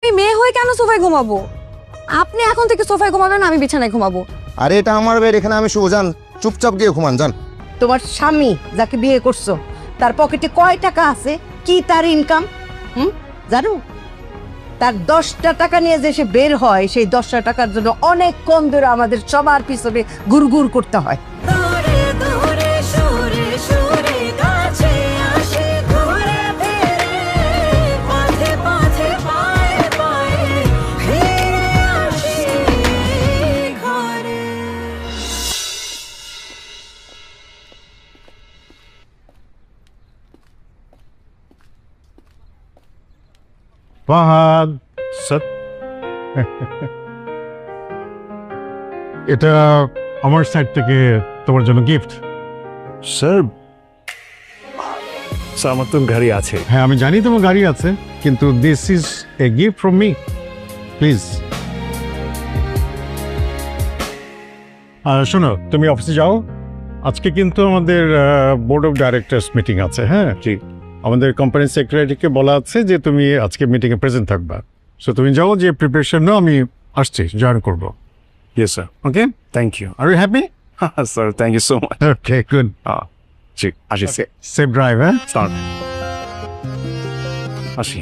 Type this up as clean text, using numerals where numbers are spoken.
আমি মেয়ে হয়ে কেন সোফায় ঘুমাবো? আপনি এখন থেকে সোফায় ঘুমাবেন, আমি বিছানায় ঘুমাবো। আরে এটা আমার বেড, এখানে আমি শুভ, যান চুপচাপ গিয়ে ঘুমান যান। তোমার স্বামী যাকে বিয়ে করছো তার পকেটে কয় টাকা আছে, কি তার ইনকাম জানো? তার 10টা টাকা নিয়ে যে সে বের হয়, সেই 10টা টাকার জন্য অনেক কম ধরে আমাদের সবার পিছনে গুড়গুড় করতে হয়। ফাহাদ স্যার, এটা আমার সাইড থেকে তোমার জন্য গিফট। স্যার স্যার আমার তো গাড়ি আছে। হ্যাঁ আমি জানি তোমার গাড়ি আছে, কিন্তু this is a gift from me, please. শোনো, তুমি অফিসে যাও, আজকে কিন্তু আমাদের বোর্ড অফ ডাইরেক্টরস মিটিং আছে। হ্যাঁ জি। আমাদের কোম্পানির সেক্রেটারিকে বলা আছে যে তুমি আজকে মিটিংয়ে প্রেজেন্ট থাকবা। সো তুমি যাও, যে প্রিপারেশন নাও, আমি আসছি, জয়েন করবো। Yes sir. Okay, thank you are you happy? Sir, thank you so much. Okay, good. জি আসি সেফ ড্রাইভ, হ্যাঁ। স্যার আসি।